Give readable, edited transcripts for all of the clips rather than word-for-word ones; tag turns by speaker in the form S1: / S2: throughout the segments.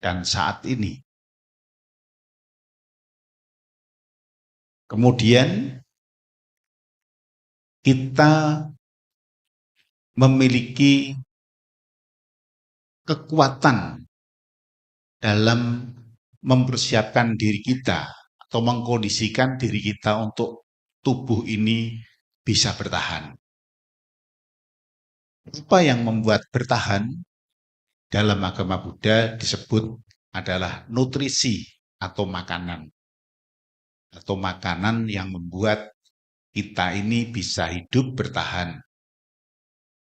S1: dan saat ini. Kemudian kita memiliki kekuatan dalam mempersiapkan diri kita atau mengkondisikan diri kita untuk tubuh ini bisa bertahan. Apa yang membuat bertahan dalam agama Buddha disebut adalah nutrisi atau makanan. Atau makanan yang membuat kita ini bisa hidup bertahan.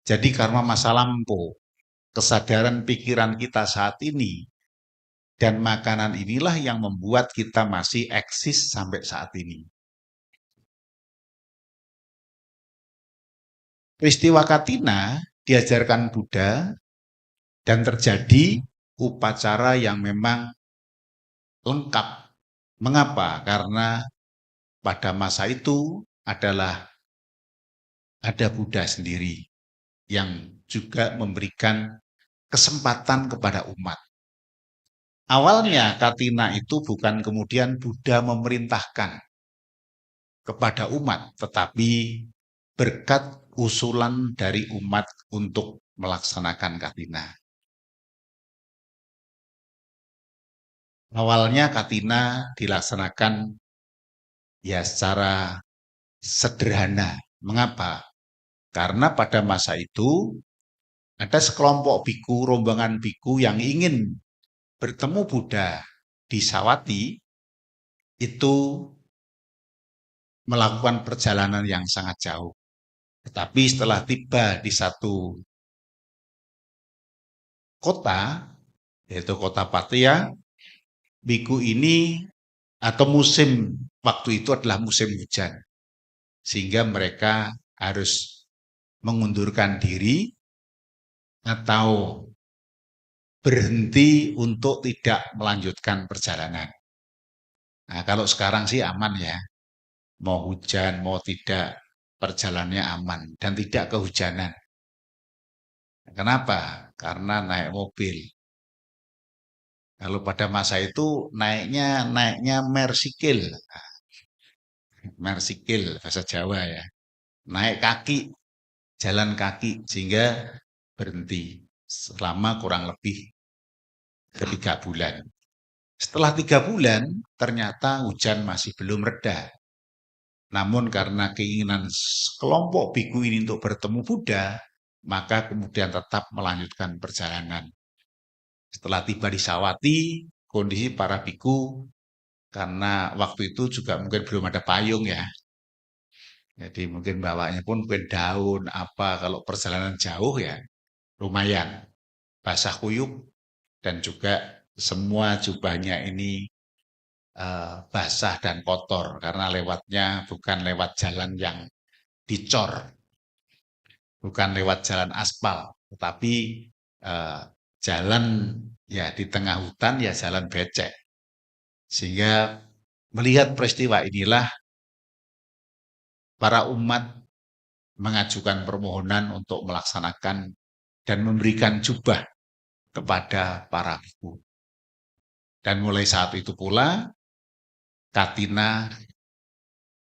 S1: Jadi karena masa lampau, kesadaran pikiran kita saat ini, dan makanan inilah yang membuat kita masih eksis sampai saat ini. Peristiwa Katina diajarkan Buddha dan terjadi upacara yang memang lengkap. Mengapa? Karena pada masa itu adalah ada Buddha sendiri yang juga memberikan kesempatan kepada umat. Awalnya Katina itu bukan kemudian Buddha memerintahkan kepada umat, tetapi berkat usulan dari umat untuk melaksanakan Katina. Awalnya Katina dilaksanakan ya secara sederhana. Mengapa? Karena pada masa itu ada sekelompok biku, rombongan biku yang ingin bertemu Buddha di Sawati, itu melakukan perjalanan yang sangat jauh. Tetapi setelah tiba di satu kota, yaitu kota Pattaya, biku ini atau musim waktu itu adalah musim hujan. Sehingga mereka harus mengundurkan diri atau berhenti untuk tidak melanjutkan perjalanan. Nah, kalau sekarang sih aman ya. Mau hujan, mau tidak, perjalanannya aman dan tidak kehujanan. Kenapa? Karena naik mobil. Kalau pada masa itu naiknya mersikil. Mersikil bahasa Jawa ya. Naik kaki, jalan kaki sehingga berhenti selama kurang lebih 3 bulan. Setelah 3 bulan, ternyata hujan masih belum reda. Namun karena keinginan kelompok biku ini untuk bertemu Buddha, maka kemudian tetap melanjutkan perjalanan. Setelah tiba di Sawati, kondisi para biku, karena waktu itu juga mungkin belum ada payung ya. Jadi mungkin bawanya pun mungkin daun, apa, kalau perjalanan jauh ya lumayan. Basah kuyup dan juga semua jubahnya ini basah dan kotor karena lewatnya bukan lewat jalan yang dicor, bukan lewat jalan aspal, tetapi jalan ya di tengah hutan ya jalan becek. Sehingga melihat peristiwa inilah para umat mengajukan permohonan untuk melaksanakan dan memberikan jubah kepada para biku. Dan mulai saat itu pula Katina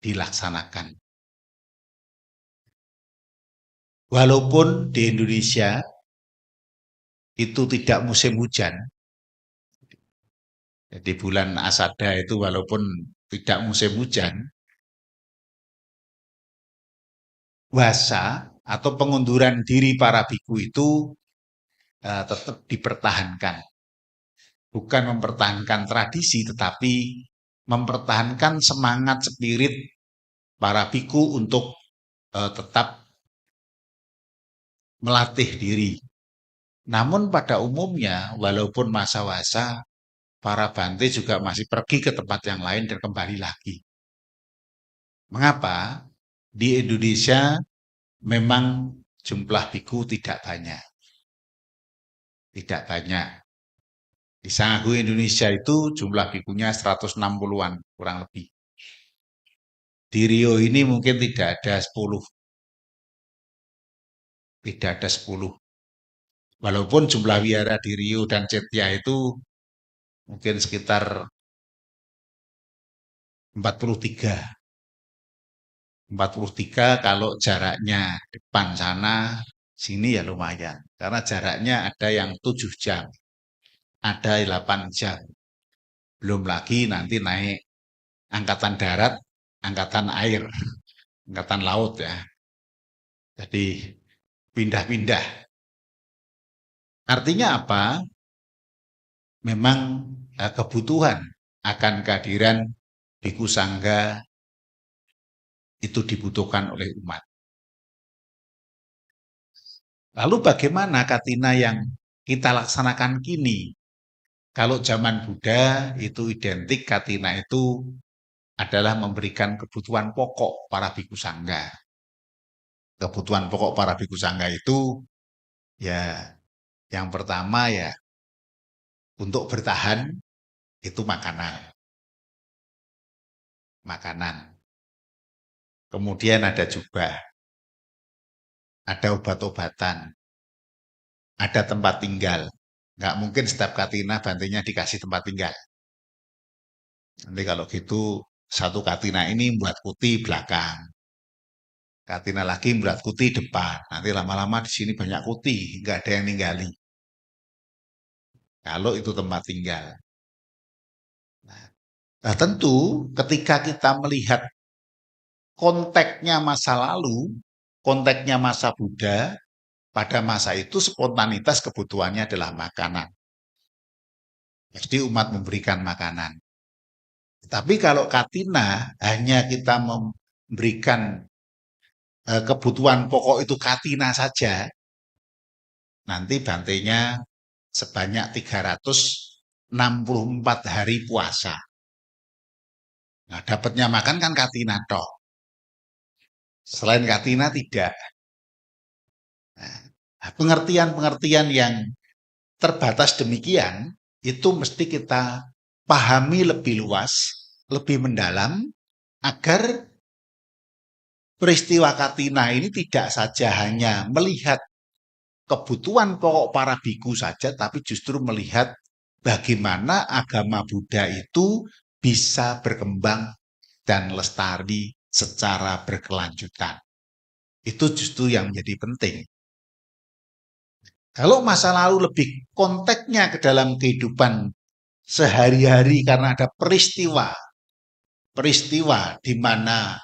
S1: dilaksanakan. Walaupun di Indonesia itu tidak musim hujan, jadi bulan Asada itu walaupun tidak musim hujan, puasa atau pengunduran diri para biku itu tetap dipertahankan. Bukan mempertahankan tradisi, tetapi mempertahankan semangat spirit para biku untuk tetap melatih diri. Namun pada umumnya, walaupun masa wasa, para bante juga masih pergi ke tempat yang lain dan kembali lagi. Mengapa? Di Indonesia memang jumlah biku tidak banyak. Tidak banyak. Di Sanggahu Indonesia itu jumlah bikunya 160-an, kurang lebih. Di Rio ini mungkin tidak ada 10. Tidak ada 10. Walaupun jumlah wihara di Rio dan Cetia itu mungkin sekitar 43. 43 kalau jaraknya depan sana, sini ya lumayan. Karena jaraknya ada yang 7 jam, ada 8 jam. Belum lagi nanti naik angkatan darat, angkatan air, angkatan laut ya. Jadi pindah-pindah. Artinya apa? Memang kebutuhan akan kehadiran Biku Sangga itu dibutuhkan oleh umat. Lalu bagaimana Katina yang kita laksanakan kini? Kalau zaman Buddha itu identik Katina itu adalah memberikan kebutuhan pokok para Biku Sangga. Kebutuhan pokok para Biku Sangga itu ya yang pertama ya untuk bertahan itu makanan. Makanan. Kemudian ada jubah, ada obat-obatan, ada tempat tinggal. Nggak mungkin setiap Katina bantinya dikasih tempat tinggal. Nanti kalau gitu satu Katina ini buat kuti belakang. Katina lagi buat kuti depan. Nanti lama-lama di sini banyak kuti, nggak ada yang ninggali. Kalau itu tempat tinggal. Nah, tentu ketika kita melihat konteksnya masa lalu, konteksnya masa Buddha, pada masa itu spontanitas kebutuhannya adalah makanan. Jadi umat memberikan makanan. Tapi kalau Katina hanya kita memberikan kebutuhan pokok itu Katina saja, nanti bantainya sebanyak 364 hari puasa. Nah, dapatnya makan kan Katina toh. Selain Katina tidak. Nah, pengertian-pengertian yang terbatas demikian itu mesti kita pahami lebih luas, lebih mendalam agar peristiwa Katina ini tidak saja hanya melihat kebutuhan pokok para biku saja, tapi justru melihat bagaimana agama Buddha itu bisa berkembang dan lestari secara berkelanjutan. Itu justru yang menjadi penting. Kalau masa lalu lebih konteksnya ke dalam kehidupan sehari-hari karena ada peristiwa di mana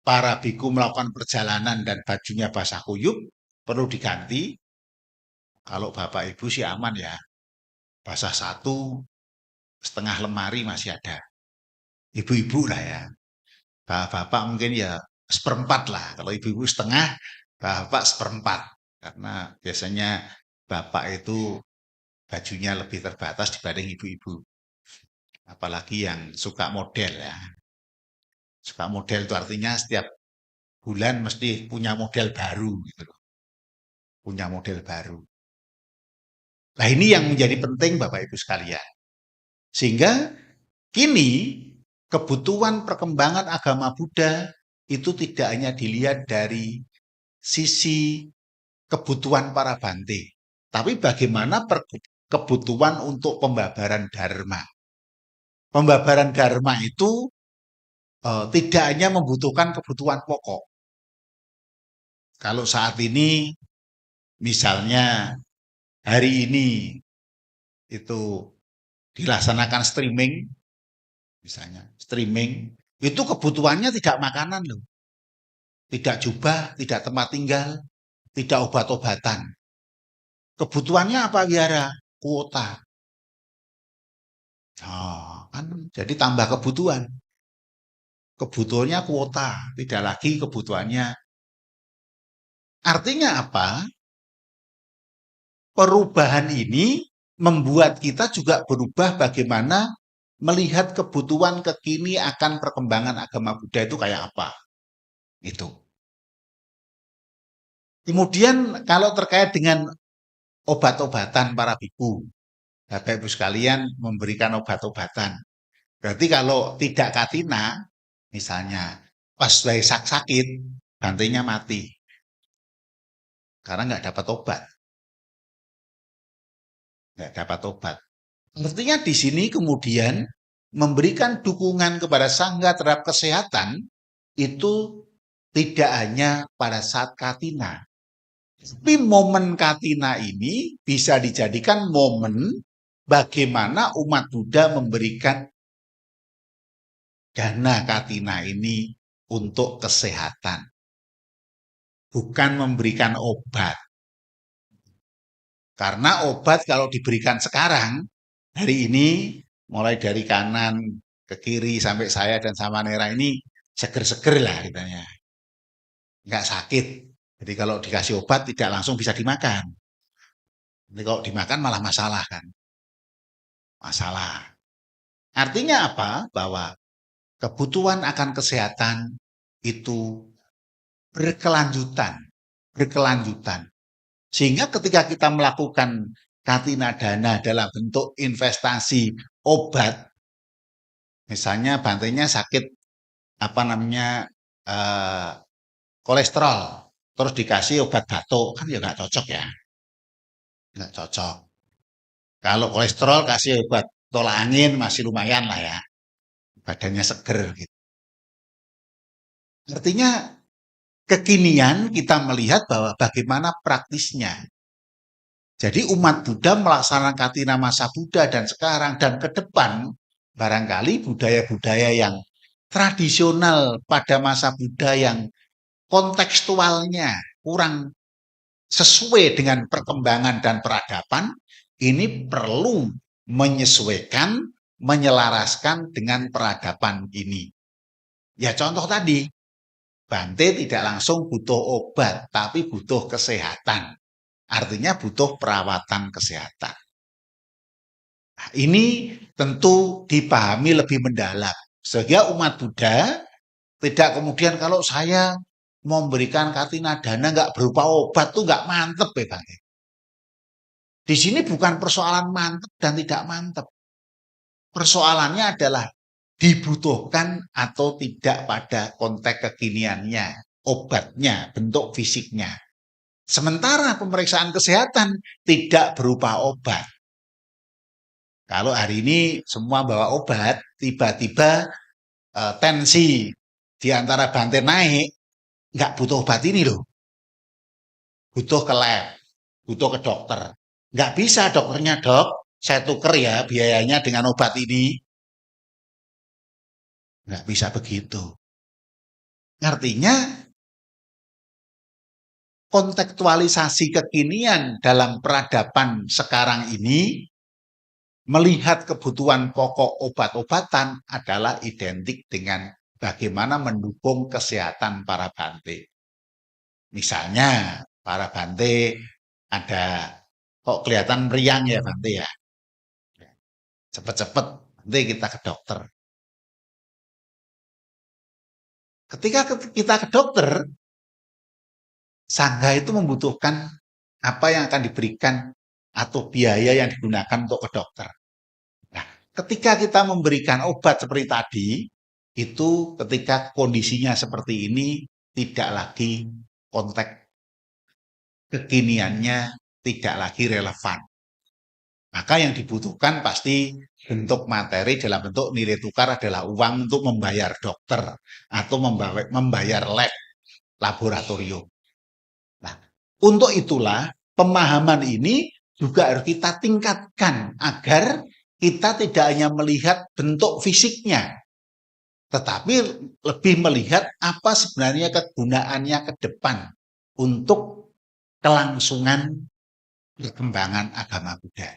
S1: para biku melakukan perjalanan dan bajunya basah kuyup, perlu diganti. Kalau Bapak Ibu sih aman ya, basah satu, setengah lemari masih ada. Ibu-ibu lah ya, bapak mungkin ya seperempat lah. Kalau ibu-ibu setengah, bapak seperempat. Karena biasanya bapak itu bajunya lebih terbatas dibanding ibu-ibu. Apalagi yang suka model ya. Suka model itu artinya setiap bulan mesti punya model baru gitu loh. Punya model baru. Nah, ini yang menjadi penting Bapak Ibu sekalian. Sehingga kini kebutuhan perkembangan agama Buddha itu tidak hanya dilihat dari sisi kebutuhan para bante, tapi bagaimana kebutuhan untuk pembabaran dharma. Pembabaran dharma itu tidak hanya membutuhkan kebutuhan pokok. Kalau saat ini, misalnya hari ini itu dilaksanakan streaming, misalnya streaming, itu kebutuhannya tidak makanan loh. Tidak jubah, tidak tempat tinggal, tidak obat-obatan. Kebutuhannya apa biara? Kuota. Oh, kan jadi tambah kebutuhan. Kebutuhannya kuota, tidak lagi kebutuhannya. Artinya apa? Perubahan ini membuat kita juga berubah bagaimana melihat kebutuhan kekini akan perkembangan agama Buddha itu kayak apa. Itu. Kemudian kalau terkait dengan obat-obatan para biku, Bapak Ibu sekalian memberikan obat-obatan. Berarti kalau tidak katina, misalnya pas sakit, bantainya mati. Karena nggak dapat obat. Nggak dapat obat. Artinya di sini kemudian memberikan dukungan kepada sangga terhadap kesehatan itu tidak hanya pada saat Katina. Tapi momen Katina ini bisa dijadikan momen bagaimana umat Buddha memberikan dana Katina ini untuk kesehatan. Bukan memberikan obat. Karena obat kalau diberikan sekarang, hari ini mulai dari kanan ke kiri sampai saya dan sama Nera ini seger-seger lah kitanya. Nggak sakit. Jadi kalau dikasih obat tidak langsung bisa dimakan. Jadi kalau dimakan malah masalah kan. Masalah. Artinya apa? Bahwa kebutuhan akan kesehatan itu berkelanjutan. Berkelanjutan. Sehingga ketika kita melakukan katina dana dalam bentuk investasi obat, misalnya bantainya sakit apa namanya eh, kolesterol, terus dikasih obat batuk, kan ya nggak cocok ya, nggak cocok. Kalau kolesterol kasih obat tolak angin masih lumayan lah ya, badannya seger gitu. Artinya kekinian kita melihat bahwa bagaimana praktisnya. Jadi umat Buddha melaksanakan katina masa Buddha dan sekarang dan ke depan barangkali budaya-budaya yang tradisional pada masa Buddha yang kontekstualnya kurang sesuai dengan perkembangan dan peradaban ini perlu menyesuaikan, menyelaraskan dengan peradaban ini. Ya contoh tadi, Bante tidak langsung butuh obat, tapi butuh kesehatan. Artinya butuh perawatan kesehatan. Nah, ini tentu dipahami lebih mendalam. Sehingga umat Buddha tidak kemudian kalau saya mau memberikan katina dana nggak berupa obat tuh nggak mantep ya Bang. Di sini bukan persoalan mantep dan tidak mantep. Persoalannya adalah dibutuhkan atau tidak pada konteks kekiniannya, obatnya, bentuk fisiknya. Sementara pemeriksaan kesehatan tidak berupa obat. Kalau hari ini semua bawa obat, tiba-tiba tensi di antara Bante naik, nggak butuh obat ini loh. Butuh ke lab, butuh ke dokter. Nggak bisa dokternya, dok, saya tuker ya biayanya dengan obat ini. Nggak bisa begitu. Artinya kontekstualisasi kekinian dalam peradaban sekarang ini melihat kebutuhan pokok obat-obatan adalah identik dengan bagaimana mendukung kesehatan para Bante. Misalnya, para Bante ada kok kelihatan meriang ya Bante ya. Cepet-cepet nanti kita ke dokter. Ketika kita ke dokter, sangga itu membutuhkan apa yang akan diberikan atau biaya yang digunakan untuk ke dokter. Nah, ketika kita memberikan obat seperti tadi, itu ketika kondisinya seperti ini tidak lagi konteks kekiniannya tidak lagi relevan. Maka yang dibutuhkan pasti bentuk materi dalam bentuk nilai tukar adalah uang untuk membayar dokter atau membayar lab, laboratorium. Nah, untuk itulah pemahaman ini juga harus kita tingkatkan agar kita tidak hanya melihat bentuk fisiknya, tetapi lebih melihat apa sebenarnya kegunaannya ke depan untuk kelangsungan perkembangan agama Buddha.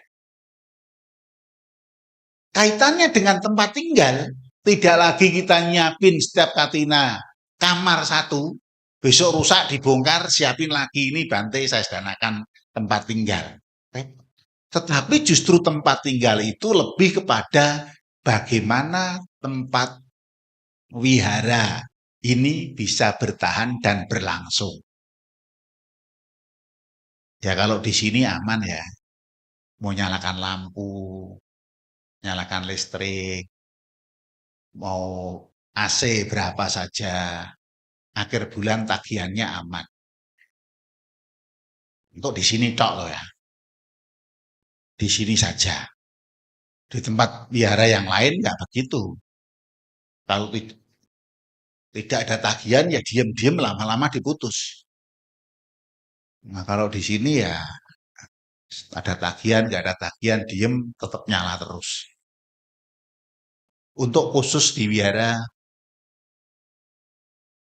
S1: Kaitannya dengan tempat tinggal, tidak lagi kita nyiapin setiap katina kamar satu, besok rusak dibongkar, siapin lagi ini Bante saya sedanakan tempat tinggal. Tetapi justru tempat tinggal itu lebih kepada bagaimana tempat wihara ini bisa bertahan dan berlangsung. Ya kalau di sini aman ya, mau nyalakan lampu, nyalakan listrik, mau AC berapa saja, akhir bulan tagihannya aman. Untuk di sini tok loh ya, di sini saja. Di tempat wihara yang lain nggak begitu. Kalau tidak ada tagihan ya diam-diam lama-lama diputus. Nah kalau di sini ya ada tagihan, nggak ada tagihan, diem tetap nyala terus. Untuk khusus di wihara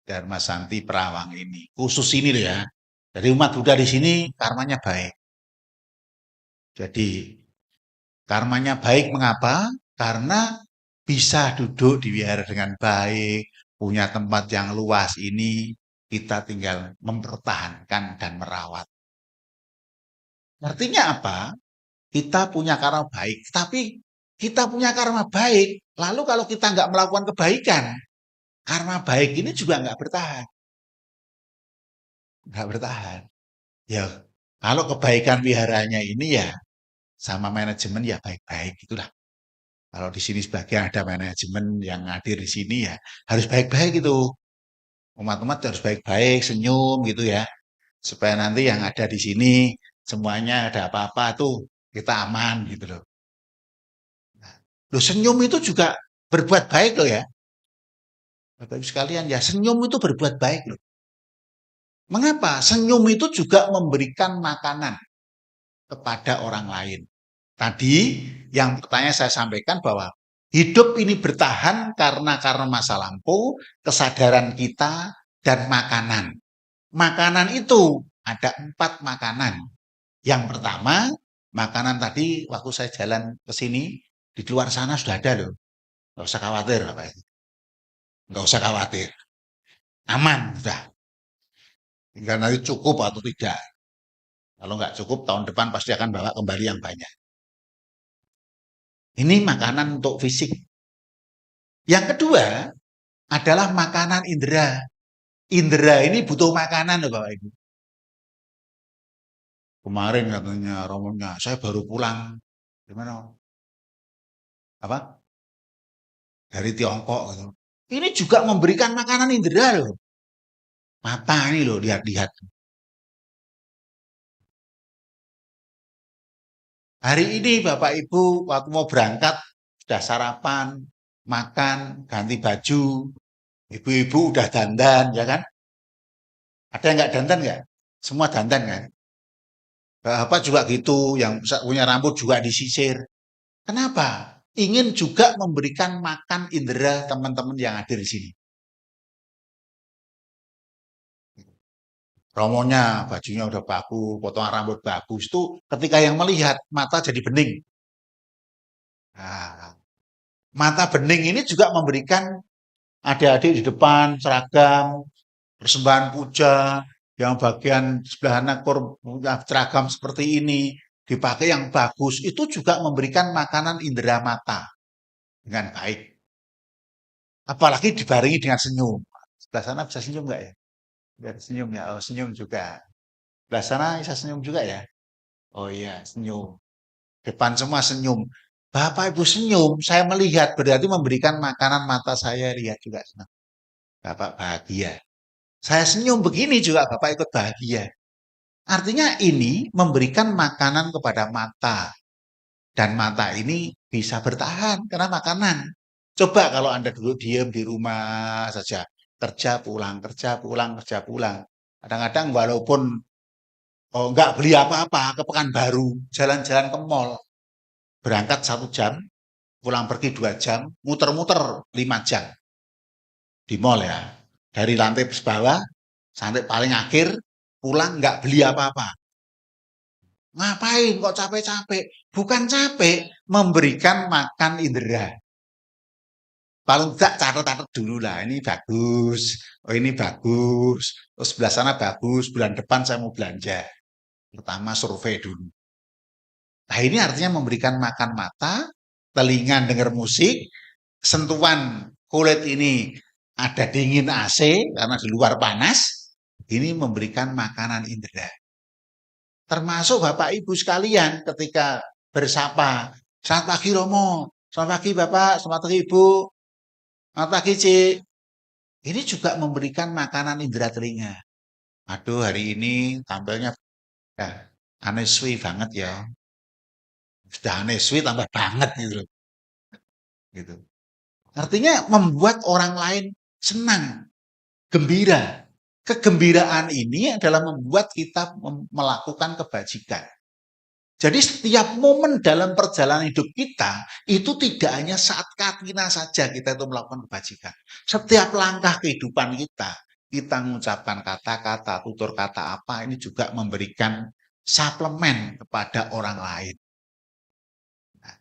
S1: Dharma Santi Perawang ini, khusus ini loh ya. Jadi umat Buddha di sini karmanya baik. Jadi karmanya baik mengapa? Karena bisa duduk di wihara dengan baik, punya tempat yang luas ini, kita tinggal mempertahankan dan merawat. Artinya apa? Kita punya karma baik, tapi kita punya karma baik. Lalu kalau kita nggak melakukan kebaikan, karma baik ini juga nggak bertahan. Nggak bertahan. Ya, kalau kebaikan wiharanya ini ya sama manajemen ya baik-baik itulah. Kalau di sini sebagian ada manajemen yang hadir di sini ya harus baik-baik itu. Umat-umat harus baik-baik, senyum gitu ya. Supaya nanti yang ada di sini semuanya ada apa-apa tuh kita aman gitu loh. Loh senyum itu juga berbuat baik loh ya. Bapak Ibu sekalian ya senyum itu berbuat baik loh. Mengapa? Senyum itu juga memberikan makanan kepada orang lain. Tadi yang pertanyaan saya sampaikan bahwa hidup ini bertahan karena masa lampau, kesadaran kita, dan makanan. Makanan itu ada 4 makanan. Yang pertama, makanan tadi waktu saya jalan ke sini, di luar sana sudah ada loh. Nggak usah khawatir, Bapak Ibu. Nggak usah khawatir. Aman, sudah. Tinggal nanti cukup atau tidak. Kalau nggak cukup, tahun depan pasti akan bawa kembali yang banyak. Ini makanan untuk fisik. Yang kedua adalah makanan indera. Indera ini butuh makanan loh Bapak Ibu. Kemarin katanya romonya, saya baru pulang. Gimana? Apa? Dari Tiongkok gitu. Ini juga memberikan makanan indera loh. Mata ini loh, lihat-lihat. Hari ini Bapak Ibu waktu mau berangkat sudah sarapan, makan, ganti baju. Ibu-ibu udah dandan ya kan? Ada yang nggak dandan nggak? Semua dandan kan? Bapak juga gitu, yang punya rambut juga disisir. Kenapa? Ingin juga memberikan makan indera teman-teman yang hadir di sini. Romonya, bajunya udah bagus, potongan rambut bagus. Itu ketika yang melihat, mata jadi bening. Nah, mata bening ini juga memberikan adik-adik di depan seragam, persembahan puja, yang bagian sebelah kanan punya seragam seperti ini, dipakai yang bagus, itu juga memberikan makanan indera mata dengan baik. Apalagi dibarengi dengan senyum. Sebelah sana bisa senyum nggak ya? Biar senyum ya. Oh, senyum juga. Sebelah sana bisa senyum juga ya? Oh iya, senyum. Depan semua senyum. Bapak Ibu senyum, saya melihat berarti memberikan makanan mata saya lihat juga senang. Bapak bahagia. Saya senyum begini juga Bapak ikut bahagia. Artinya ini memberikan makanan kepada mata. Dan mata ini bisa bertahan karena makanan. Coba kalau Anda duduk diam di rumah saja. Kerja pulang, kerja pulang, kerja pulang. Kadang-kadang walaupun nggak beli apa-apa ke Pekanbaru, jalan-jalan ke mall, berangkat 1 jam, pulang pergi 2 jam, muter-muter 5 jam di mall ya. Dari lantai bawah sampai paling akhir, pulang nggak beli apa-apa. Ngapain kok capek-capek? Bukan capek, memberikan makan indera. Paling tidak catat-catat dulu lah, ini bagus, oh ini bagus, terus sebelah sana bagus, bulan depan saya mau belanja. Pertama survei dulu. Nah ini artinya memberikan makan mata, telinga dengar musik, sentuhan kulit ini ada dingin AC karena di luar panas, ini memberikan makanan indera. Termasuk Bapak Ibu sekalian ketika bersapa, selamat pagi Romo, selamat pagi Bapak, selamat pagi Ibu, selamat pagi Cik. Ini juga memberikan makanan indera telinga. Aduh hari ini tampilnya ya, aneh banget ya. Sudah aneh sweet tambah banget gitu loh. Gitu. Artinya membuat orang lain senang, gembira. Kegembiraan ini adalah membuat kita melakukan kebajikan. Jadi setiap momen dalam perjalanan hidup kita, itu tidak hanya saat katina saja kita itu melakukan kebajikan. Setiap langkah kehidupan kita mengucapkan kata-kata, tutur kata apa, ini juga memberikan suplemen kepada orang lain. Nah,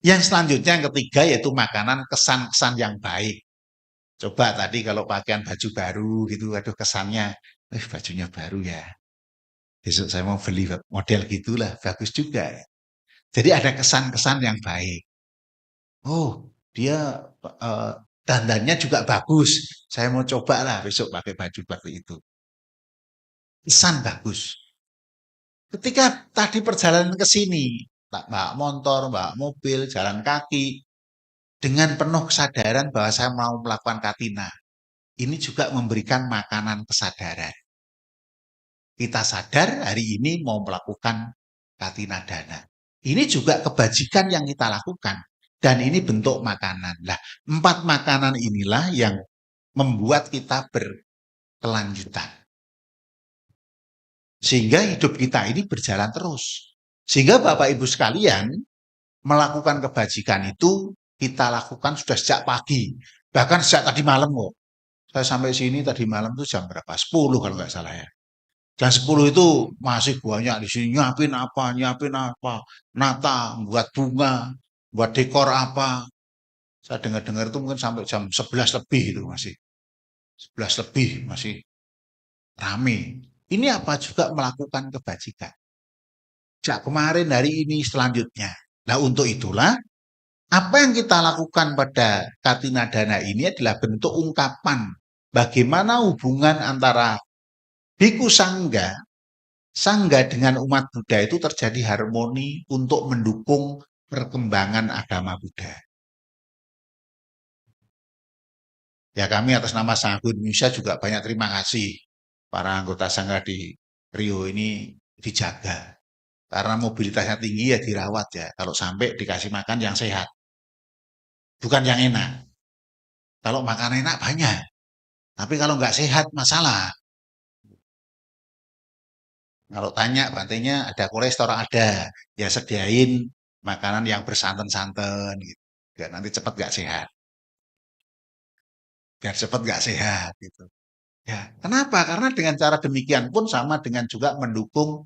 S1: yang selanjutnya yang ketiga yaitu makanan kesan-kesan yang baik. Coba tadi kalau pakaian baju baru gitu, aduh kesannya, bajunya baru ya. Besok saya mau beli model gitulah, bagus juga ya. Jadi ada kesan-kesan yang baik. Oh, dia dandannya juga bagus. Saya mau coba lah besok pakai baju seperti itu. Kesan bagus. Ketika tadi perjalanan ke sini, mbak motor, mbak mobil, jalan kaki, dengan penuh kesadaran bahwa saya mau melakukan katina. Ini juga memberikan makanan kesadaran. Kita sadar hari ini mau melakukan katina dana. Ini juga kebajikan yang kita lakukan. Dan ini bentuk makanan. Nah, 4 makanan inilah yang membuat kita berkelanjutan. Sehingga hidup kita ini berjalan terus. Sehingga Bapak Ibu sekalian, melakukan kebajikan itu kita lakukan sudah sejak pagi. Bahkan sejak tadi malam kok. Saya sampai sini tadi malam itu jam berapa? 10 kalau nggak salah ya. Jam 10 itu masih banyak di sini nyiapin apa, nata, buat bunga, buat dekor apa. Saya dengar-dengar itu mungkin sampai jam 11 lebih itu masih. 11 lebih masih rame. Ini apa juga melakukan kebajikan. Sejak kemarin, hari ini, selanjutnya. Nah untuk itulah, apa yang kita lakukan pada Katina Dana ini adalah bentuk ungkapan bagaimana hubungan antara Biku Sangga dengan umat Buddha itu terjadi harmoni untuk mendukung perkembangan agama Buddha. Ya kami atas nama Sangga Indonesia juga banyak terima kasih para anggota Sangga di Rio ini dijaga. Karena mobilitasnya tinggi ya dirawat ya. Kalau sampai dikasih makan yang sehat. Bukan yang enak. Kalau makan enak banyak. Tapi kalau nggak sehat masalah. Kalau tanya bantainya ada kolesterol ada. Ya sediain makanan yang bersantan-santan gitu. Biar nanti cepat nggak sehat. Biar cepat nggak sehat gitu. Ya, kenapa? Karena dengan cara demikian pun sama dengan juga mendukung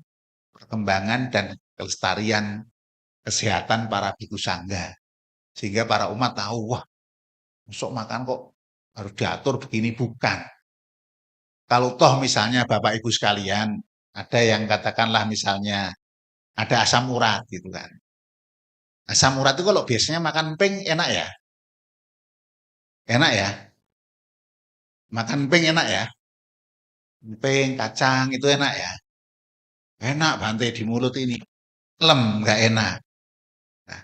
S1: perkembangan dan kelestarian kesehatan para biku sangga. Sehingga para umat tahu, wah, masuk makan kok harus diatur begini, bukan. Kalau toh misalnya Bapak Ibu sekalian, ada yang katakanlah misalnya ada asam urat gitu kan. Asam urat itu kalau biasanya makan emping enak ya? Enak ya? Makan emping enak ya? Emping, kacang itu enak ya? Enak bantai di mulut ini. Lem, nggak enak. Nah,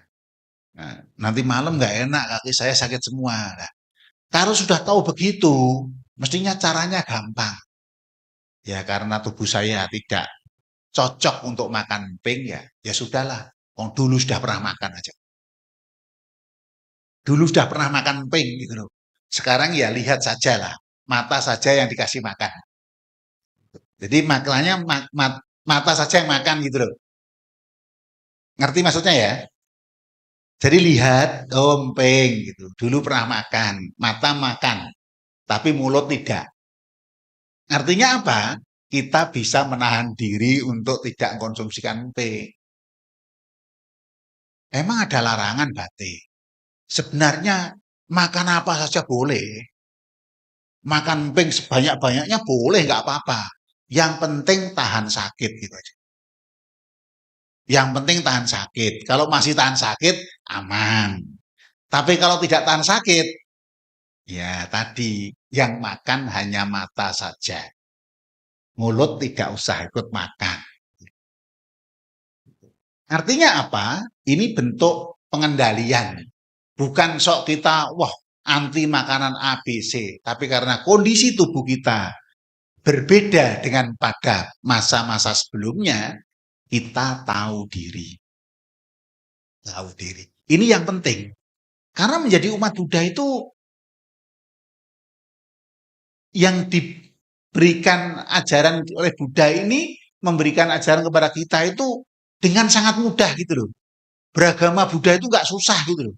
S1: nah, nanti malam nggak enak, kaki saya sakit semua. Nah, kalau sudah tahu begitu, mestinya caranya gampang. Ya karena tubuh saya tidak cocok untuk makan emping ya, ya sudahlah. Oh, dulu sudah pernah makan aja. Dulu sudah pernah makan emping gitu loh. Sekarang ya lihat saja lah, mata saja yang dikasih makan. Jadi maknanya mata saja yang makan gitu loh. Ngerti maksudnya ya? Jadi lihat, oh emping gitu. Dulu pernah makan, mata makan, tapi mulut tidak. Artinya apa? Kita bisa menahan diri untuk tidak mengkonsumsikan emping. Emang ada larangan batik? Sebenarnya makan apa saja boleh. Makan emping sebanyak-banyaknya boleh, nggak apa-apa. Yang penting tahan sakit gitu aja. Yang penting tahan sakit. Kalau masih tahan sakit, aman. Tapi kalau tidak tahan sakit, ya tadi yang makan hanya mata saja. Mulut tidak usah ikut makan. Artinya apa? Ini bentuk pengendalian. Bukan sok kita, wah anti makanan A, B, C. Tapi karena kondisi tubuh kita berbeda dengan pada masa-masa sebelumnya, kita tahu diri. Tahu diri. Ini yang penting. Karena menjadi umat Buddha itu yang diberikan ajaran oleh Buddha ini memberikan ajaran kepada kita itu dengan sangat mudah gitu loh. Beragama Buddha itu nggak susah gitu loh.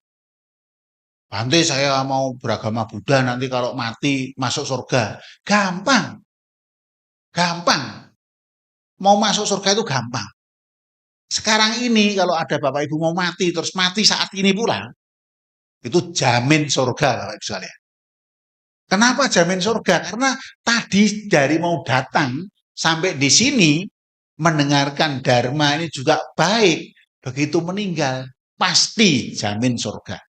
S1: Nanti saya mau beragama Buddha nanti kalau mati masuk surga. Gampang. Gampang. Mau masuk surga itu gampang. Sekarang ini kalau ada Bapak Ibu mau mati, terus mati saat ini pula, itu jamin surga Bapak Ibu sekalian. Kenapa jamin surga? Karena tadi dari mau datang sampai di sini mendengarkan dharma ini juga baik. Begitu meninggal pasti jamin surga.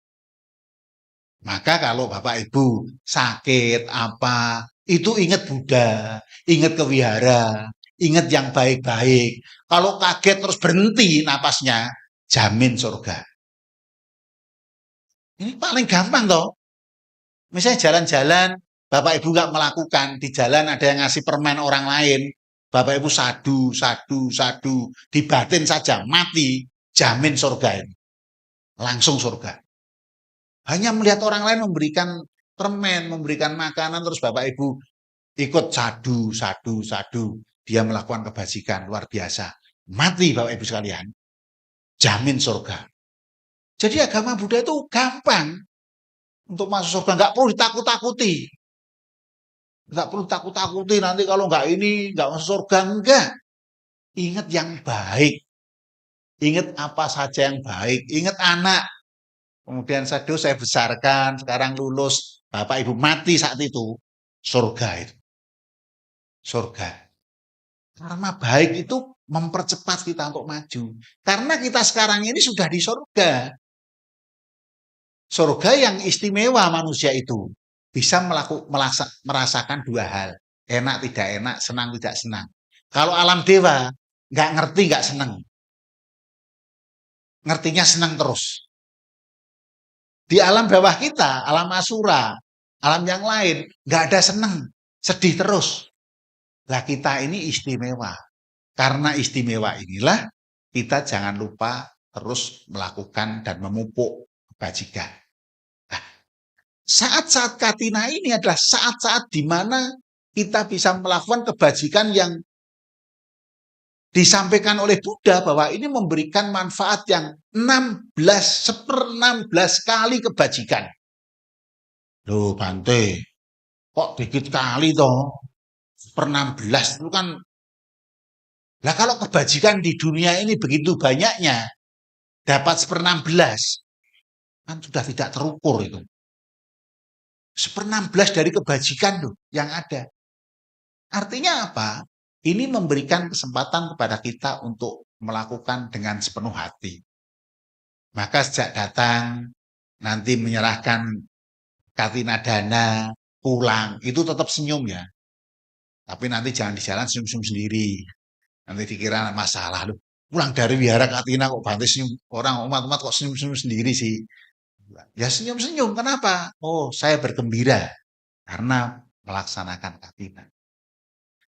S1: Maka kalau Bapak Ibu sakit apa, itu ingat Buddha, ingat ke wihara, ingat yang baik-baik. Kalau kaget terus berhenti napasnya, jamin surga. Ini paling gampang toh. Misalnya jalan-jalan, Bapak Ibu nggak melakukan, di jalan ada yang ngasih permen orang lain, Bapak Ibu sadu, dibatin saja, mati, jamin surga ini. Langsung surga. Hanya melihat orang lain memberikan permen, memberikan makanan, terus Bapak Ibu ikut sadu. Dia melakukan kebajikan, luar biasa. Mati Bapak Ibu sekalian, jamin surga. Jadi agama Buddha itu gampang untuk masuk surga, nggak perlu ditakut-takuti. Nggak perlu takut-takuti nanti kalau nggak ini, nggak masuk surga, enggak. Ingat yang baik. Ingat apa saja yang baik. Ingat anak. Kemudian saya besarkan, sekarang lulus. Bapak Ibu mati saat itu. Surga itu. Surga. Karena baik itu mempercepat kita untuk maju. Karena kita sekarang ini sudah di surga. Surga yang istimewa manusia itu. Bisa merasakan dua hal. Enak tidak enak, senang tidak senang. Kalau alam dewa, nggak ngerti nggak senang. Ngertinya senang terus. Di alam bawah kita, alam asura, alam yang lain, nggak ada senang, sedih terus. Lah kita ini istimewa. Karena istimewa inilah, kita jangan lupa terus melakukan dan memupuk kebajikan. Nah, saat-saat Katina ini adalah saat-saat di mana kita bisa melakukan kebajikan yang disampaikan oleh Buddha bahwa ini memberikan manfaat yang 16 kali kebajikan. Loh Bante, kok dikit kali toh? 16 itu kan. Lah kalau kebajikan di dunia ini begitu banyaknya, dapat 16, kan sudah tidak terukur itu. 16 dari kebajikan loh yang ada. Artinya apa? Ini memberikan kesempatan kepada kita untuk melakukan dengan sepenuh hati. Maka sejak datang, nanti menyerahkan katina dana, pulang, itu tetap senyum ya. Tapi nanti jangan di jalan senyum-senyum sendiri. Nanti dikira masalah loh. Pulang dari wihara katina kok Bante senyum. Orang umat-umat kok senyum-senyum sendiri sih. Ya senyum-senyum, kenapa? Oh, saya bergembira karena melaksanakan katina.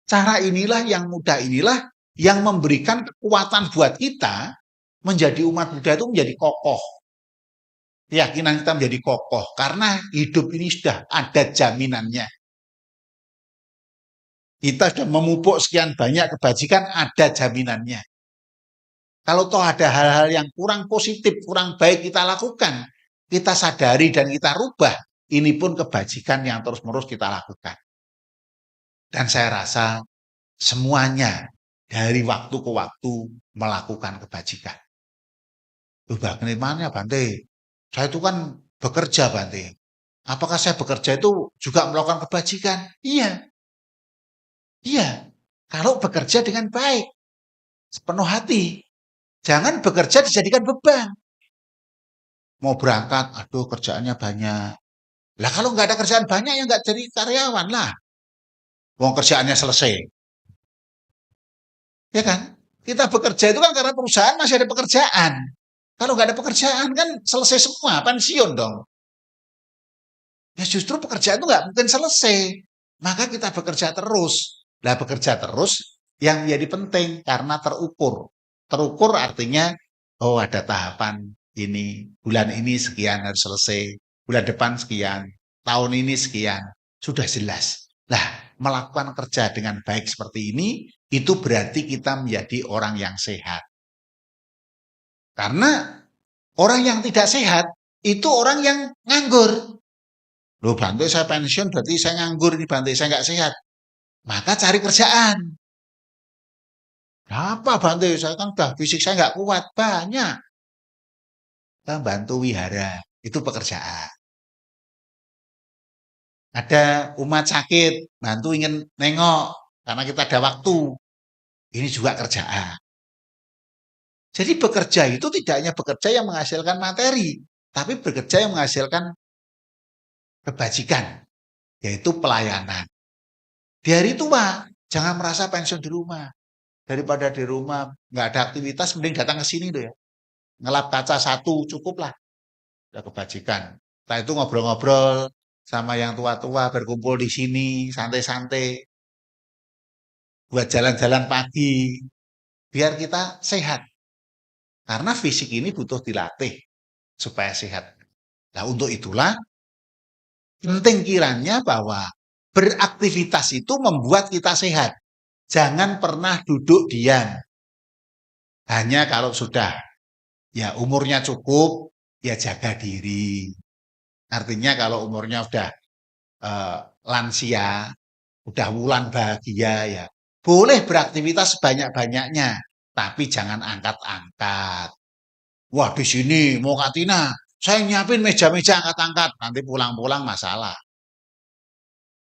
S1: Cara inilah yang mudah inilah yang memberikan kekuatan buat kita menjadi umat Buddha itu menjadi kokoh. Keyakinan kita menjadi kokoh karena hidup ini sudah ada jaminannya. Kita sudah memupuk sekian banyak kebajikan, ada jaminannya. Kalau toh ada hal-hal yang kurang positif, kurang baik kita lakukan, kita sadari dan kita rubah, ini pun kebajikan yang terus-menerus kita lakukan. Dan saya rasa semuanya dari waktu ke waktu melakukan kebajikan. Bagaimana Bante? Saya itu kan bekerja Bante. Apakah saya bekerja itu juga melakukan kebajikan? Iya. Iya. Kalau bekerja dengan baik, sepenuh hati. Jangan bekerja dijadikan beban. Mau berangkat, aduh kerjaannya banyak. Lah kalau nggak ada kerjaan banyak ya nggak jadi karyawan lah. Mau kerjaannya selesai. Ya kan? Kita bekerja itu kan karena perusahaan masih ada pekerjaan. Kalau nggak ada pekerjaan kan selesai semua, pensiun dong. Ya justru pekerjaan itu nggak mungkin selesai. Maka kita bekerja terus. Lah bekerja terus yang menjadi penting karena terukur. terukur artinya, oh ada tahapan ini, bulan ini sekian harus selesai, bulan depan sekian, tahun ini sekian, sudah jelas. Nah, melakukan kerja dengan baik seperti ini, itu berarti kita menjadi orang yang sehat. Karena orang yang tidak sehat, itu orang yang nganggur. Loh, Bante saya pensiun, berarti saya nganggur, ini Bante saya nggak sehat. Maka cari kerjaan. Apa Bante, saya kan udah fisik saya nggak kuat, banyak. Kita bantu wihara, itu pekerjaan. Ada umat sakit, bantu ingin nengok, karena kita ada waktu. Ini juga kerjaan. Jadi bekerja itu tidak hanya bekerja yang menghasilkan materi, tapi bekerja yang menghasilkan kebajikan, yaitu pelayanan. Di hari tua, jangan merasa pensiun di rumah. Daripada di rumah nggak ada aktivitas, mending datang ke sini loh ya. Ngelap kaca satu, cukup lah. Udah kebajikan. Nah itu ngobrol-ngobrol sama yang tua-tua, berkumpul di sini, santai-santai. Buat jalan-jalan pagi, biar kita sehat. Karena fisik ini butuh dilatih supaya sehat. Nah untuk itulah penting kiranya bahwa beraktivitas itu membuat kita sehat. Jangan pernah duduk diam. Hanya kalau sudah ya umurnya cukup, ya jaga diri. Artinya kalau umurnya udah lansia, udah wulan bahagia ya, boleh beraktivitas sebanyak-banyaknya, tapi jangan angkat-angkat. Wah di sini mau Katina, saya nyiapin meja-meja angkat-angkat, nanti pulang-pulang masalah.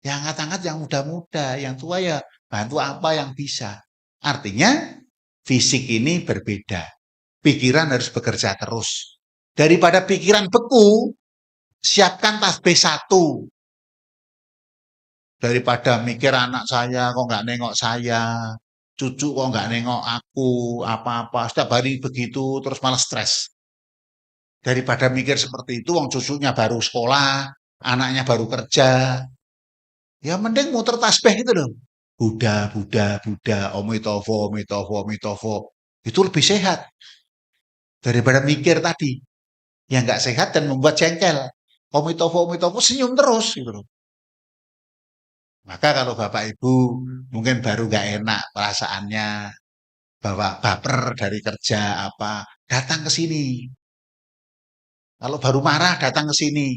S1: Yang angkat-angkat yang muda-muda, yang tua ya bantu apa yang bisa. Artinya fisik ini berbeda. Pikiran harus bekerja terus. Daripada pikiran beku, siapkan tasbih satu. Daripada mikir anak saya kok nggak nengok saya, cucu kok nggak nengok aku, apa-apa. Setiap hari begitu, terus malah stres. Daripada mikir seperti itu, wong cucunya baru sekolah, anaknya baru kerja. Ya mending muter tasbih itu loh. Buddha, Buddha, Buddha, Omitovo, Omitovo, Omitovo. Itu lebih sehat daripada mikir tadi yang nggak sehat dan membuat jengkel. Omitovo, Omitovo senyum terus gitu loh. Maka kalau Bapak Ibu mungkin baru nggak enak perasaannya bahwa baper dari kerja apa, datang ke sini. Kalau baru marah datang ke sini.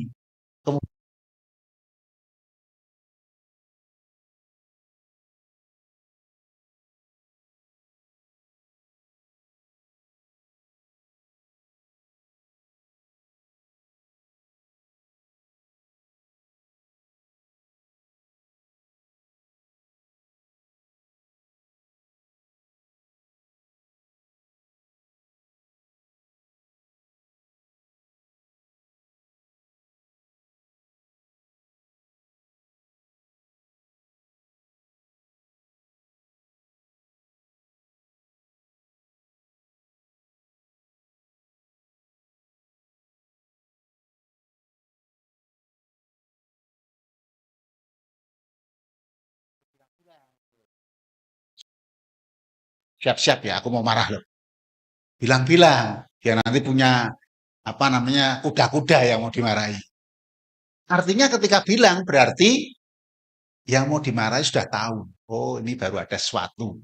S1: Siap-siap ya, aku mau marah loh. Bilang-bilang, dia nanti punya apa namanya kuda-kuda yang mau dimarahi. Artinya ketika bilang berarti yang mau dimarahi sudah tahu. Oh ini baru ada sesuatu.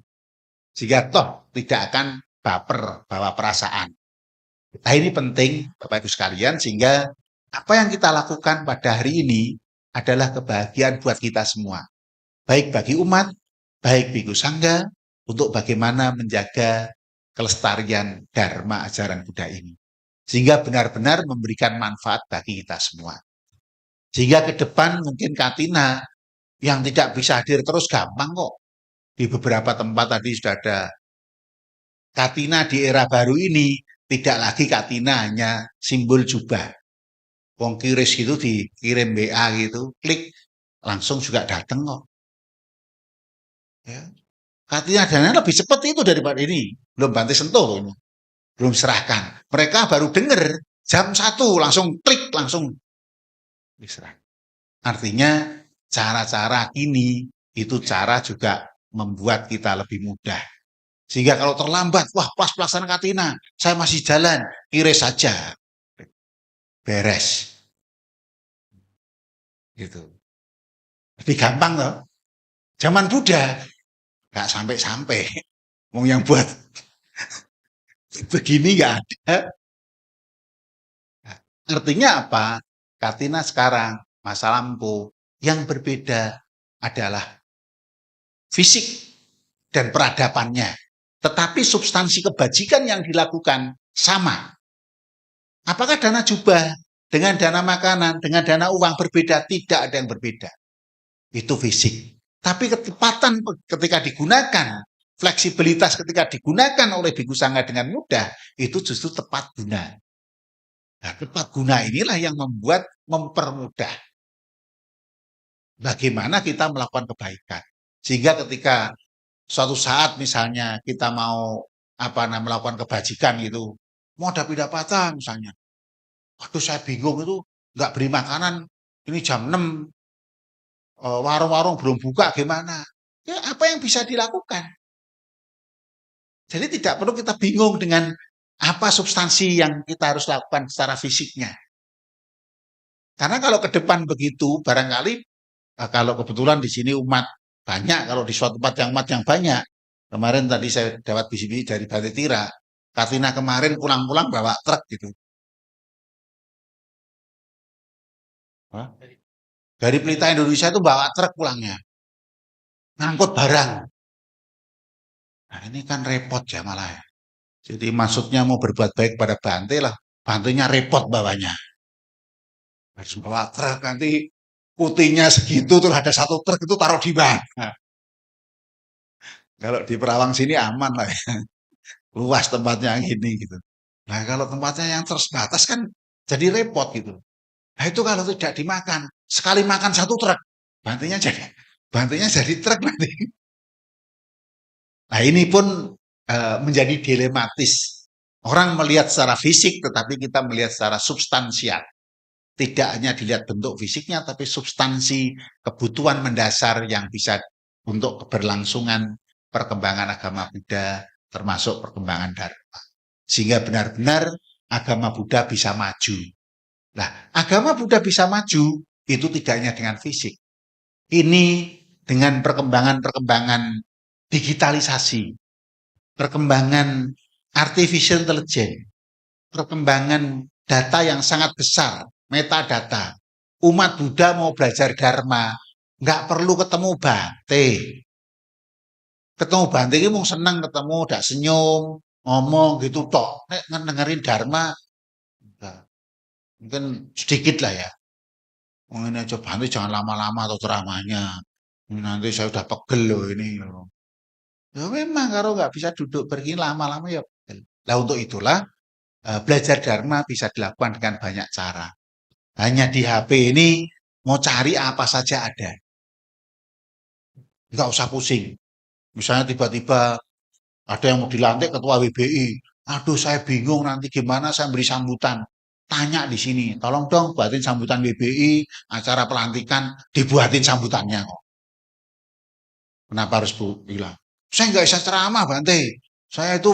S1: Sehingga toh tidak akan baper bawa perasaan. Nah ini penting Bapak Ibu sekalian sehingga apa yang kita lakukan pada hari ini adalah kebahagiaan buat kita semua. Baik bagi umat, baik Bhikkhu Sangga, untuk bagaimana menjaga kelestarian Dharma ajaran Buddha ini. Sehingga benar-benar memberikan manfaat bagi kita semua. Sehingga ke depan mungkin Katina yang tidak bisa hadir terus gampang kok. Di beberapa tempat tadi sudah ada Katina di era baru ini tidak lagi Katina hanya simbol jubah. Wong kiris gitu dikirim WA gitu, klik langsung juga datang kok. Ya. Katina dana lebih cepat itu daripada ini. Belum bantu sentuh loh ini. Belum serahkan. Mereka baru dengar jam 1 langsung klik langsung diserah. Artinya cara-cara ini itu cara juga membuat kita lebih mudah. Sehingga kalau terlambat, wah pas pelaksanaan Katina, saya masih jalan, iris saja, beres, gitu. Lebih gampang loh. Zaman Buddha nggak sampai-sampai. Mau yang buat begini nggak ada. Nah, artinya apa? Katina sekarang, masa lampau, yang berbeda adalah fisik dan peradabannya. Tetapi substansi kebajikan yang dilakukan sama. Apakah dana jubah dengan dana makanan, dengan dana uang berbeda? Tidak ada yang berbeda. Itu fisik. Tapi ketepatan ketika digunakan, fleksibilitas ketika digunakan oleh Bhikkhu Sangha dengan mudah, itu justru tepat guna. Nah, tepat guna inilah yang mempermudah bagaimana kita melakukan kebaikan. Sehingga ketika suatu saat misalnya kita mau melakukan kebajikan gitu, mau ada pendapatan misalnya, waduh saya bingung itu nggak beri makanan, ini jam 6, warung-warung belum buka gimana? Ya apa yang bisa dilakukan? Jadi tidak perlu kita bingung dengan apa substansi yang kita harus lakukan secara fisiknya. Karena kalau ke depan begitu, barangkali kalau kebetulan di sini umat banyak, kalau di suatu tempat yang umat yang banyak, kemarin tadi saya dapat bisik dari Bante Tira, Katina kemarin pulang-pulang bawa truk gitu. Hah? Dari Pelita Indonesia itu bawa truk pulangnya, ngangkut barang. Nah ini kan repot ya malah ya. Jadi maksudnya mau berbuat baik pada Bante lah, Bantenya repot bawanya. Harus bawa truk, nanti putihnya segitu, terus ada satu truk itu taruh di mana. Nah, kalau di Perawang sini aman lah ya. Luas tempatnya gini gitu. Nah kalau tempatnya yang terbatas kan jadi repot gitu. Nah itu kalau tidak dimakan, sekali makan satu truk, bantunya jadi truk nanti. Nah ini pun menjadi dilematis. Orang melihat secara fisik, tetapi kita melihat secara substansial. Tidak hanya dilihat bentuk fisiknya, tapi substansi kebutuhan mendasar yang bisa untuk keberlangsungan perkembangan agama Buddha, termasuk perkembangan Dharma. Sehingga benar-benar agama Buddha bisa maju. Nah, agama Buddha bisa maju, itu tidak hanya dengan fisik. Ini dengan perkembangan-perkembangan digitalisasi, perkembangan artificial intelligence, perkembangan data yang sangat besar, metadata. Umat Buddha mau belajar Dharma, nggak perlu ketemu Bante. Ketemu Bante ini mau senang ketemu, udah senyum, ngomong gitu tok. Nek dengerin Dharma, mungkin sedikit lah ya. Ini aja Bante jangan lama-lama atau ceramahnya. Nanti saya udah pegel loh ini. Ya memang kalau nggak bisa duduk begini lama-lama ya pegel. Nah untuk itulah belajar Dharma bisa dilakukan dengan banyak cara. Hanya di HP ini mau cari apa saja ada. Nggak usah pusing. Misalnya tiba-tiba ada yang mau dilantik ketua WBI. Aduh saya bingung nanti gimana saya beri sambutan. Tanya di sini, tolong dong buatin sambutan WBI, acara pelantikan, dibuatin sambutannya kok. Kenapa harus bilang? Saya nggak bisa ceramah, Bante. Saya itu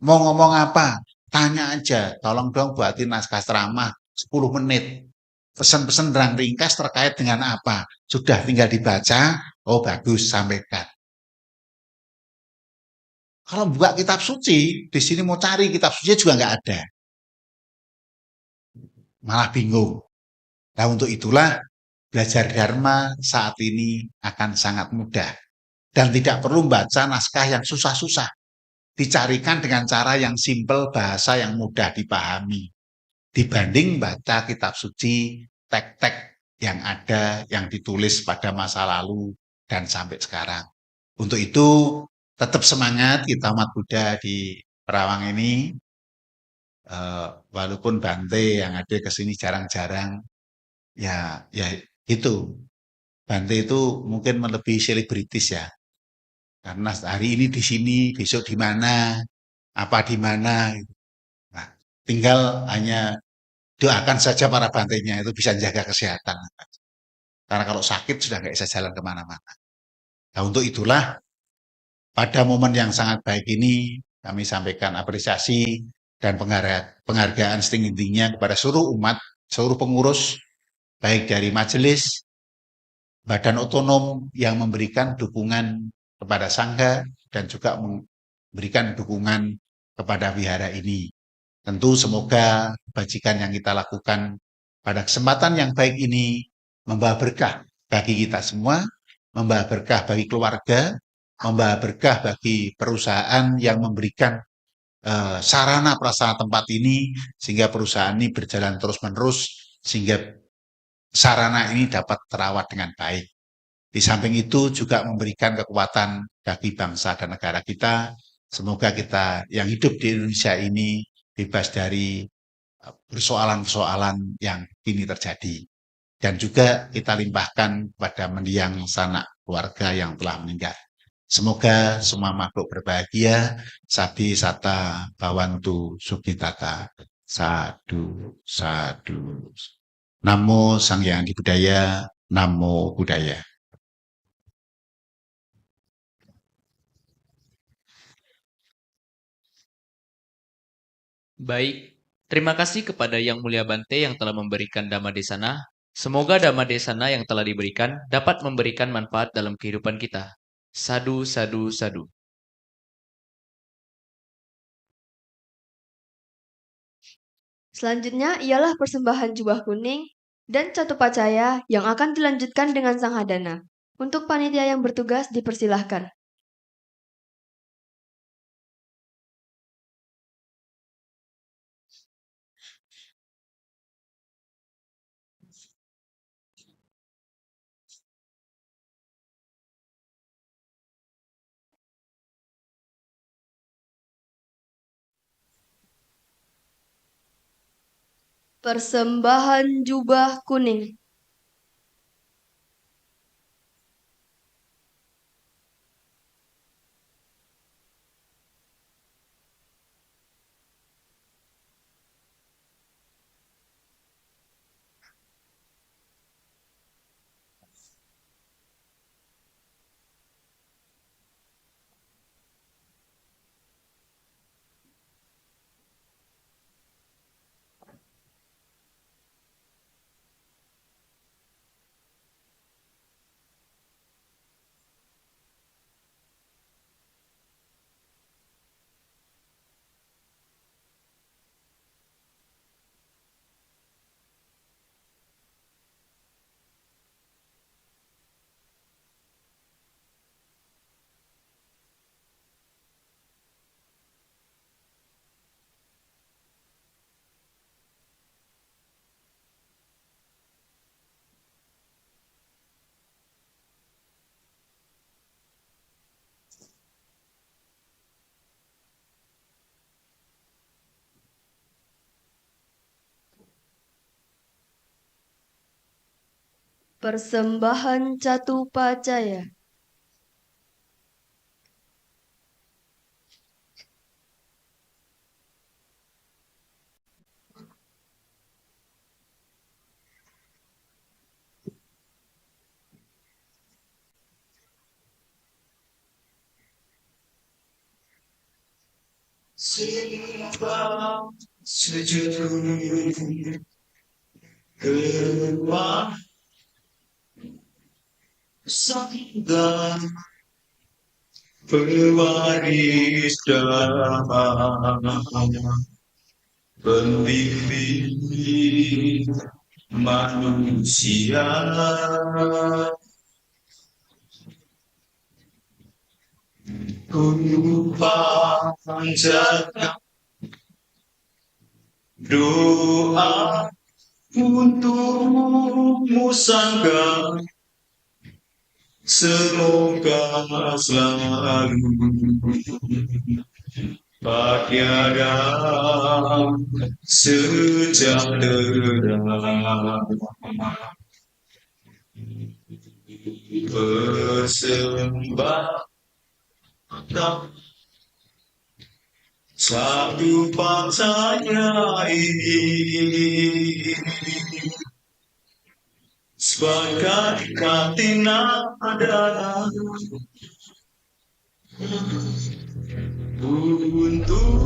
S1: mau ngomong apa? Tanya aja, tolong dong buatin naskah ceramah 10 menit. Pesan-pesan ringkas terkait dengan apa? Sudah tinggal dibaca, oh bagus, sampaikan. Kalau buka kitab suci, di sini mau cari kitab suci juga nggak ada. Malah bingung. Nah untuk itulah belajar Dharma saat ini akan sangat mudah. Dan tidak perlu baca naskah yang susah-susah. Dicarikan dengan cara yang simpel, bahasa yang mudah dipahami. Dibanding baca kitab suci, tek-tek yang ada, yang ditulis pada masa lalu dan sampai sekarang. Untuk itu, tetap semangat kita umat Buddha di Perawang ini. Walaupun Bante yang ada ke sini jarang-jarang, ya itu. Bante itu mungkin melebihi selebritis ya. Karena hari ini di sini, besok di mana, apa di mana. Nah, tinggal hanya doakan saja para bantenya itu bisa jaga kesehatan. Karena kalau sakit sudah nggak bisa jalan kemana-mana. Nah untuk itulah pada momen yang sangat baik ini, kami sampaikan apresiasi dan penghargaan setinggi-tingginya kepada seluruh umat, seluruh pengurus, baik dari majelis, badan otonom yang memberikan dukungan kepada Sangga dan juga memberikan dukungan kepada wihara ini. Tentu semoga kebajikan yang kita lakukan pada kesempatan yang baik ini membawa berkah bagi kita semua, membawa berkah bagi keluarga, membawa berkah bagi perusahaan yang memberikan sarana prasarana tempat ini, sehingga perusahaan ini berjalan terus-menerus, sehingga sarana ini dapat terawat dengan baik. Di samping itu juga memberikan kekuatan bagi bangsa dan negara kita. Semoga kita yang hidup di Indonesia ini bebas dari persoalan-persoalan yang kini terjadi. Dan juga kita limpahkan pada mendiang sanak keluarga yang telah meninggal. Semoga semua makhluk berbahagia. Sadi Sata Bawantu Sugitata. Sadu, sadu. Namo Sang Hyang Adi Budaya. Namo Buddhaya.
S2: Baik, terima kasih kepada Yang Mulia Bante yang telah memberikan Dhamma Desana. Semoga Dhamma Desana yang telah diberikan dapat memberikan manfaat dalam kehidupan kita. Sadu, sadu, sadu.
S3: Selanjutnya ialah persembahan jubah kuning dan catupacaya yang akan dilanjutkan dengan sanghadana. Untuk panitia yang bertugas dipersilahkan. Persembahan jubah kuning. Persembahan catupacaya.
S4: Sembah sujud kepada Sangga pewaris Dhamma, pembimbing manusia. Ku panjatkan doa untukmu Sangga, semoga selalu bahagia sejahtera. Persembahkan satu pancaya ini sebagai kantina adalah untuk